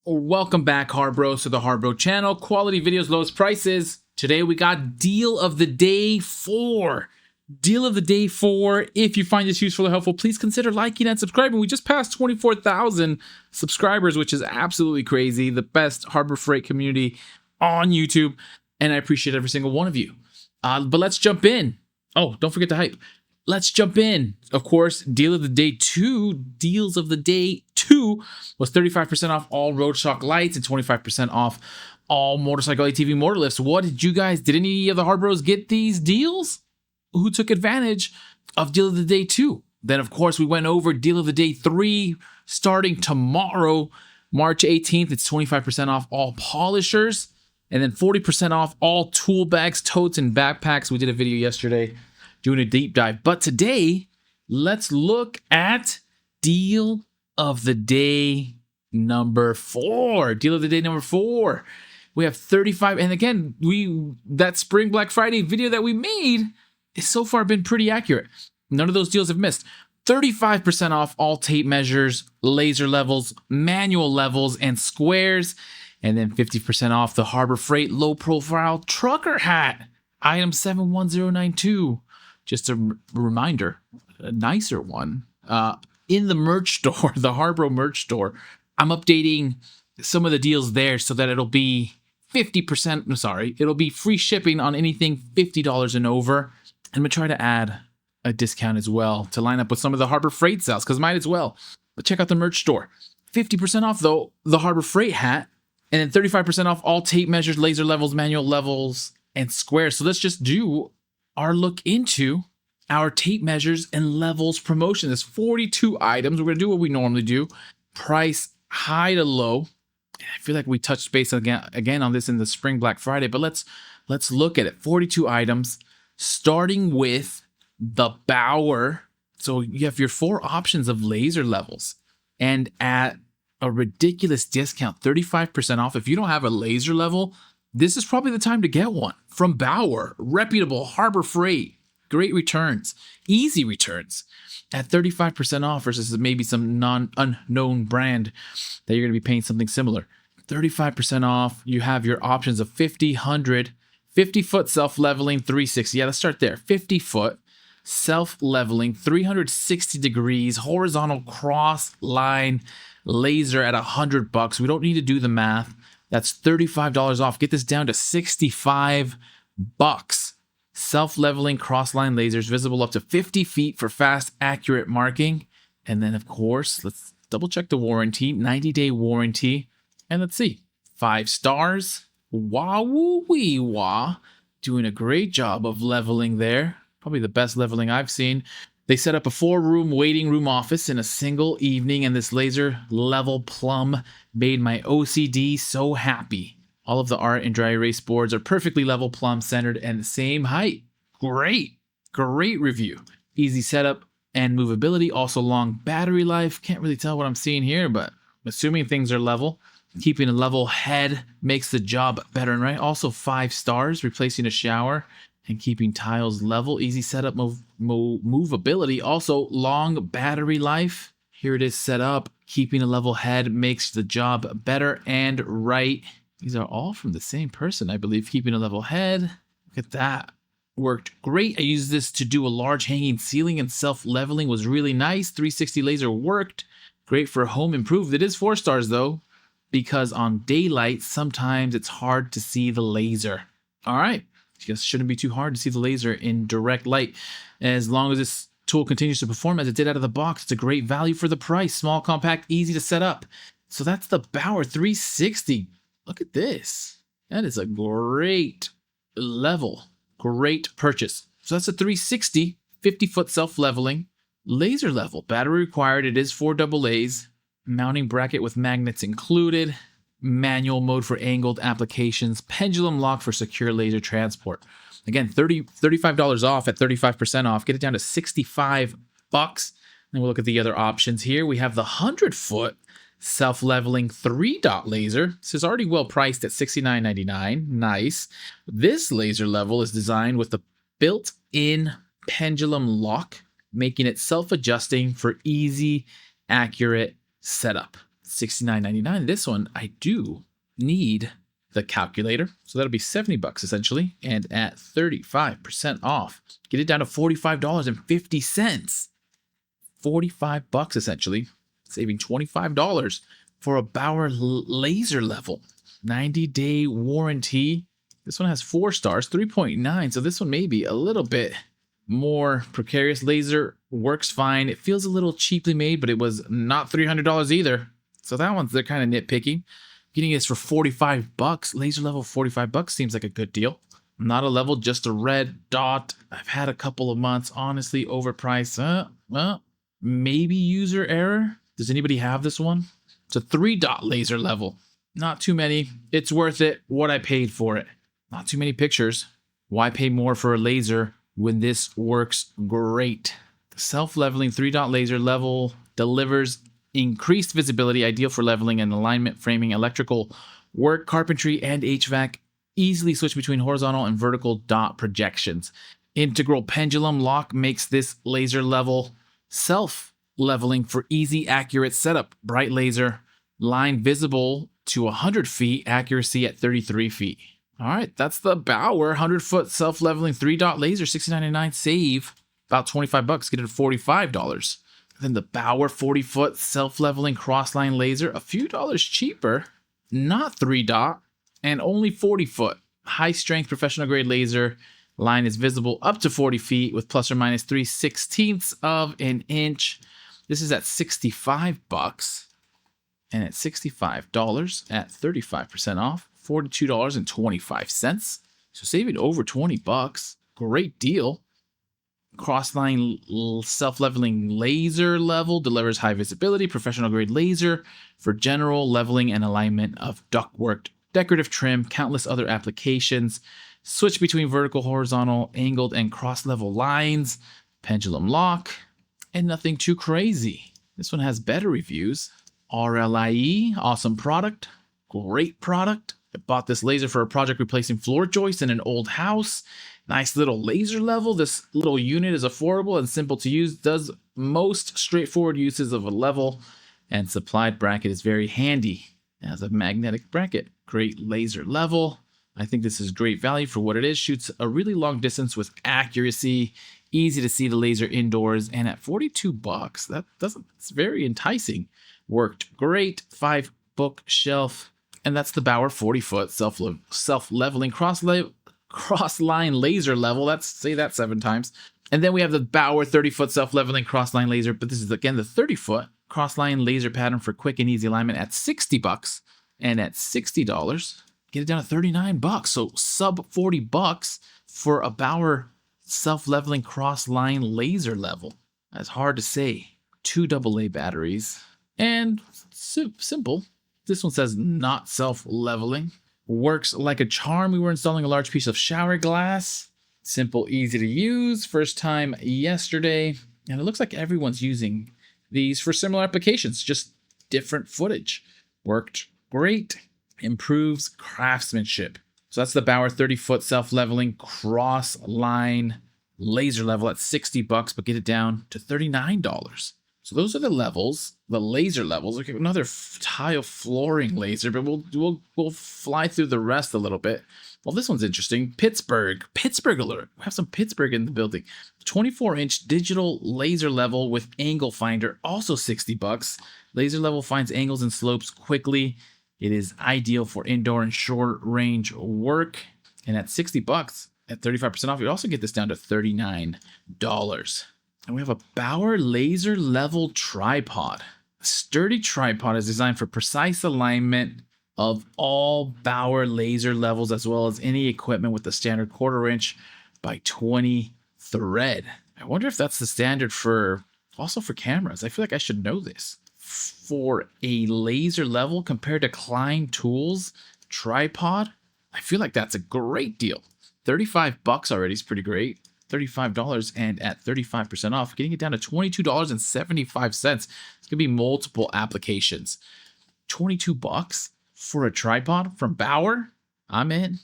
Welcome back, HARBROs, to the HARBRO channel. Quality videos, lowest prices. Today we got Deal of the Day 4. Deal of the Day 4. If you find this useful or helpful, please consider liking and subscribing. We just passed 24,000 subscribers, which is absolutely crazy. The best Harbor Freight community on YouTube, and I appreciate every single one of you. But let's jump in. Oh, don't forget to hype. Let's jump in. Of course, Deal of the Day 2, Deals of the Day 2 was 35% off all road shock lights and 25% off all motorcycle ATV motor lifts. What did any of the HARBROs get these deals? Who took advantage of Deal of the Day 2? Then, of course, we went over Deal of the Day 3 starting tomorrow, March 18th. It's 25% off all polishers and then 40% off all tool bags, totes, and backpacks. We did a video yesterday doing a deep dive. But today, let's look at Deal of the Day number 4. Deal of the Day number 4. We have 35, and again, that Spring Black Friday video that we made has so far been pretty accurate. None of those deals have missed. 35% off all tape measures, laser levels, manual levels, and squares. And then 50% off the Harbor Freight low profile trucker hat, item 71092. Just a reminder, a nicer one. In the merch store, the HARBRO merch store, I'm updating some of the deals there so that it'll be 50%, sorry, it'll be free shipping on anything $50 and over. And I'm going to try to add a discount as well to line up with some of the Harbor Freight sales, because might as well. But check out the merch store. 50% off, though, the Harbor Freight hat, and then 35% off all tape measures, laser levels, manual levels, and squares. So let's just do our look into our tape measures and levels promotion. There's 42 items. We're going to do what we normally do. Price high to low. I feel like we touched base again on this in the Spring Black Friday, but let's look at it. 42 items, starting with the Bauer. So you have your 4 options of laser levels, and at a ridiculous discount, 35% off. If you don't have a laser level, this is probably the time to get one from Bauer. Reputable Harbor Freight. Great returns. Easy returns at 35% off versus maybe some unknown brand that you're going to be paying something similar. 35% off. You have your options of 50, 100, 50-foot self-leveling, 360. Yeah, let's start there. 50-foot self-leveling, 360 degrees, horizontal cross line laser at $100. We don't need to do the math. That's $35 off. Get this down to $65. Self-leveling cross-line lasers visible up to 50 feet for fast, accurate marking. And then, of course, let's double-check the warranty. 90-day warranty. And let's see. 5 stars. Wah-woo-wee-wah. Doing a great job of leveling there. Probably the best leveling I've seen. They set up a 4-room waiting room office in a single evening, and this laser level plumb made my OCD so happy. All of the art and dry erase boards are perfectly level, plumb, centered, and the same height. Great review. Easy setup and movability. Also long battery life. Can't really tell what I'm seeing here, but I'm assuming things are level. Keeping a level head makes the job better, right? Also 5 stars, replacing a shower and keeping tiles level. Easy setup, movability. Also long battery life. Here it is set up. Keeping a level head makes the job better and right. These are all from the same person, I believe. Keeping a level head. Look at that. Worked great. I used this to do a large hanging ceiling, and self-leveling was really nice. 360 laser worked. Great for home improved. It is 4 stars, though, because on daylight, sometimes it's hard to see the laser. All right. I guess it shouldn't be too hard to see the laser in direct light. As long as this tool continues to perform as it did out of the box, it's a great value for the price. Small, compact, easy to set up. So that's the Bauer 360. Look at this. That is a great level. Great purchase. So that's a 360, 50-foot self-leveling, laser level. Battery required. It is 4 AA's. Mounting bracket with magnets included. Manual mode for angled applications. Pendulum lock for secure laser transport. Again, $35 off at 35% off. Get it down to $65. Then we'll look at the other options here. We have the 100-foot self-leveling 3-dot laser. This is already well priced at $69.99. Nice. This laser level is designed with the built-in pendulum lock, making it self-adjusting for easy, accurate setup. $69.99. This one, I do need the calculator. So that'll be $70 essentially. And at 35% off, get it down to $45.50. $45 essentially, saving $25 for a Bauer laser level. 90-day warranty. This one has 4 stars, 3.9. So this one may be a little bit more precarious. Laser works fine. It feels a little cheaply made, but it was not $300 either. So that one's, they're kind of nitpicky. Getting this for $45. Laser level $45 seems like a good deal. Not a level, just a red dot. I've had a couple of months, honestly, overpriced. Well, maybe user error. Does anybody have this one? It's a 3-dot laser level. Not too many. It's worth it. What I paid for it. Not too many pictures. Why pay more for a laser when this works great? The self-leveling 3-dot laser level delivers increased visibility, ideal for leveling and alignment, framing, electrical work, carpentry, and HVAC. Easily switch between horizontal and vertical dot projections. Integral pendulum lock makes this laser level self-leveling for easy, accurate setup. Bright laser, line visible to 100 feet, accuracy at 33 feet. All right, that's the Bauer 100-foot self-leveling 3-dot laser, $69.99. Save about $25, get it at $45. Then the Bauer 40-foot self-leveling cross-line laser, a few dollars cheaper, not 3-dot, and only 40-foot. High-strength professional-grade laser. Line is visible up to 40 feet with plus or minus 3/16 of an inch. This is at $65. And at $65 at 35% off, $42.25. So saving over $20. Great deal. Crossline self-leveling laser level delivers high visibility, professional grade laser for general leveling and alignment of ductwork, decorative trim, countless other applications. Switch between vertical, horizontal, angled, and cross-level lines. Pendulum lock, and nothing too crazy. This one has better reviews. RLIE, awesome product, great product. I bought this laser for a project replacing floor joists in an old house. Nice little laser level. This little unit is affordable and simple to use. Does most straightforward uses of a level, and supplied bracket is very handy. It has a magnetic bracket. Great laser level. I think this is great value for what it is. Shoots a really long distance with accuracy. Easy to see the laser indoors, and at $42, it's very enticing. Worked great. 5-book shelf, and that's the Bauer 40-foot self-leveling cross-line laser level. Let's say that 7 times. And then we have the Bauer 30-foot self-leveling cross-line laser, but this is again the 30-foot cross-line laser pattern for quick and easy alignment at $60, and at $60, get it down to $39. So sub $40 for a Bauer self-leveling cross-line laser level. That's hard to say. 2 AA batteries. And simple. This one says not self-leveling. Works like a charm. We were installing a large piece of shower glass. Simple, easy to use. First time yesterday. And it looks like everyone's using these for similar applications. Just different footage. Worked great. Improves craftsmanship. So that's the Bauer 30-foot self-leveling cross-line laser level at $60, but get it down to $39. So those are the levels, the laser levels. Okay, another tile flooring laser, but we'll fly through the rest a little bit. Well, this one's interesting. Pittsburgh alert. We have some Pittsburgh in the building. 24-inch digital laser level with angle finder, also $60. Laser level finds angles and slopes quickly. It is ideal for indoor and short range work. And at $60, at 35% off, you also get this down to $39. And we have a Bauer laser level tripod. A sturdy tripod is designed for precise alignment of all Bauer laser levels, as well as any equipment with the standard 1/4 inch by 20 thread. I wonder if that's the standard also for cameras. I feel like I should know this. For a laser level compared to Klein Tools tripod, I feel like that's a great deal. $35 already is pretty great. $35, and at 35% off, getting it down to $22.75. It's gonna be multiple applications. $22 for a tripod from Bauer. I'm in.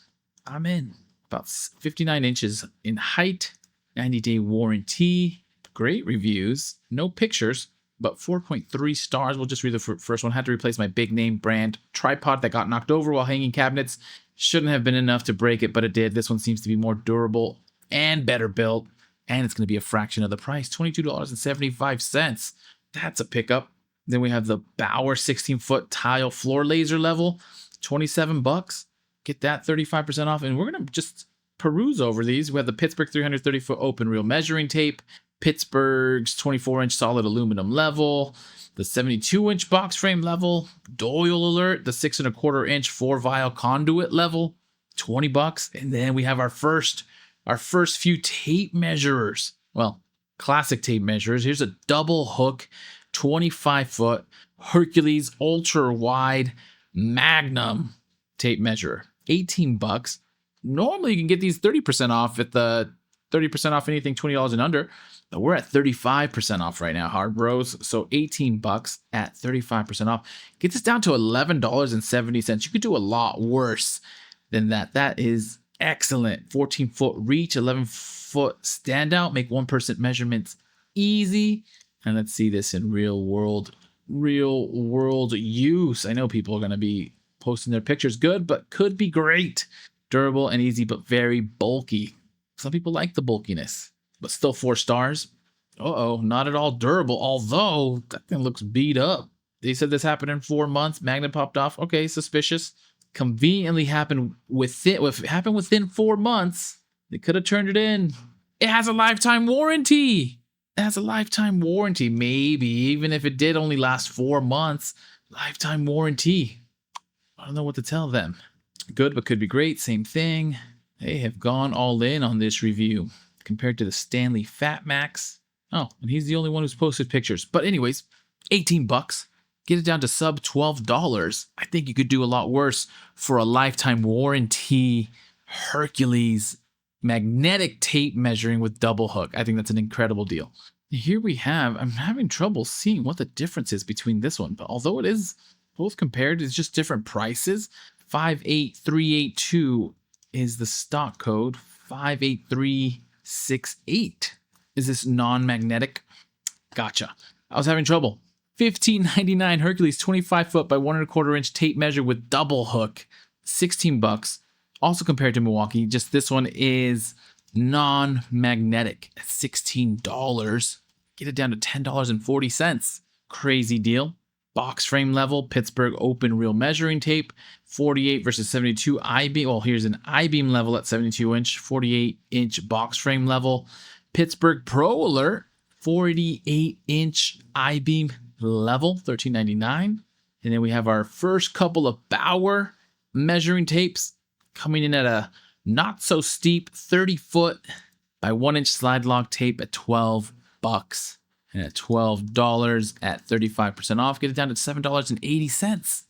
About 59 inches in height, 90-day warranty, great reviews, no pictures, but 4.3 stars. We'll just read the first one. Had to replace my big name brand tripod that got knocked over while hanging cabinets. Shouldn't have been enough to break it, but it did. This one seems to be more durable and better built, and it's going to be a fraction of the price, $22.75. That's a pickup. Then we have the Bauer 16-foot tile floor laser level, $27. Get that 35% off, and we're going to just peruse over these. We have the Pittsburgh 330-foot open reel measuring tape, Pittsburgh's 24-inch solid aluminum level, the 72-inch box frame level, Doyle alert, the 6 1/4-inch 4-vial conduit level, $20. And then we have our first few tape measurers. Well, classic tape measurers. Here's a double hook 25-foot Hercules ultra wide Magnum tape measure, $18. Normally you can get these 30% off at the 30% off anything $20 and under, but we're at 35% off right now, HARBROs. So $18 at 35% off. Get this down to $11.70. You could do a lot worse than that. That is excellent. 14-foot reach, 11-foot standout, make 1% measurements easy. And let's see this in real world use. I know people are going to be posting their pictures good, but could be great. Durable and easy, but very bulky. Some people like the bulkiness, but still 4 stars. Not at all durable, although that thing looks beat up. They said this happened in 4 months. Magnet popped off. Okay, suspicious. Conveniently happened within 4 months. They could have turned it in. It has a lifetime warranty. Maybe, even if it did only last 4 months, lifetime warranty. I don't know what to tell them. Good, but could be great. Same thing. They have gone all in on this review compared to the Stanley Fat Max. Oh, and he's the only one who's posted pictures. But anyways, $18. Get it down to sub $12. I think you could do a lot worse for a lifetime warranty Hercules magnetic tape measuring with double hook. I think that's an incredible deal. Here we have, I'm having trouble seeing what the difference is between this one, but although it is both compared, it's just different prices. 58382 is the stock code. 58368 is this non-magnetic. Gotcha. I was having trouble. $15.99 Hercules 25-foot by 1 1/4-inch tape measure with double hook. $16. Also compared to Milwaukee, just this one is non-magnetic at $16. Get it down to $10.40. Crazy deal. Box frame level, Pittsburgh open reel measuring tape, 48 versus 72 I-beam. Well, here's an I-beam level at 72-inch, 48-inch box frame level. Pittsburgh Pro Alert, 48-inch I-beam level, $13.99. And then we have our first couple of Bauer measuring tapes coming in at a not so steep 30-foot by 1-inch slide lock tape at $12. And at $12 at 35% off, get it down to $7.80.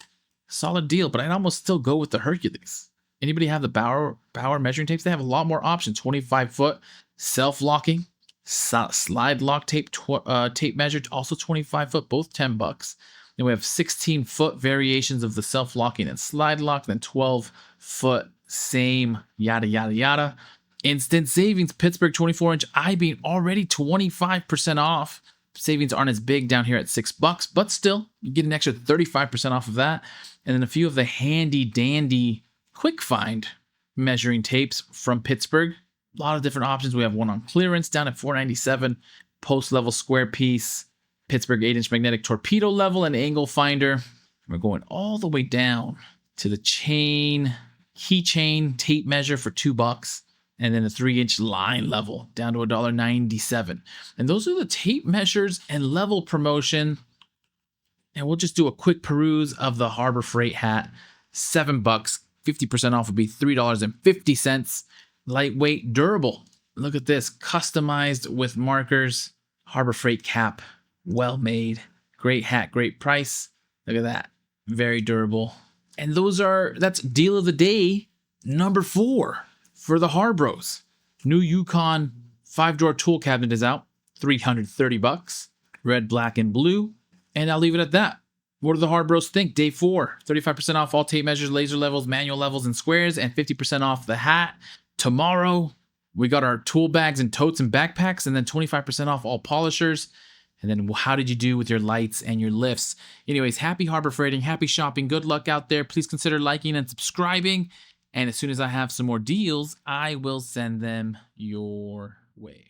Solid deal, but I'd almost still go with the Hercules. Anybody have the Bauer measuring tapes? They have a lot more options. 25-foot self-locking, slide lock tape measure, also 25-foot, both $10. Then we have 16-foot variations of the self-locking and slide lock, then 12-foot, same, yada, yada, yada. Instant savings, Pittsburgh 24-inch I-beam already 25% off. Savings aren't as big down here at $6, but still, you get an extra 35% off of that. And then a few of the handy dandy quick find measuring tapes from Pittsburgh. A lot of different options. We have one on clearance down at $4.97, post level square piece, Pittsburgh 8-inch magnetic torpedo level and angle finder. We're going all the way down to the keychain tape measure for $2. And then a 3-inch line level down to $1.97. And those are the tape measures and level promotion. And we'll just do a quick peruse of the Harbor Freight hat. $7, 50% off would be $3.50. Lightweight, durable. Look at this, customized with markers. Harbor Freight cap, well made. Great hat, great price. Look at that, very durable. And that's deal of the day number 4. For the HARBROs, new Yukon 5-drawer tool cabinet is out, $330, red, black, and blue. And I'll leave it at that. What do the HARBROs think? Day 4, 35% off all tape measures, laser levels, manual levels, and squares, and 50% off the hat. Tomorrow, we got our tool bags and totes and backpacks, and then 25% off all polishers. And then how did you do with your lights and your lifts? Anyways, happy harbor freighting, happy shopping, good luck out there. Please consider liking and subscribing. And as soon as I have some more deals, I will send them your way.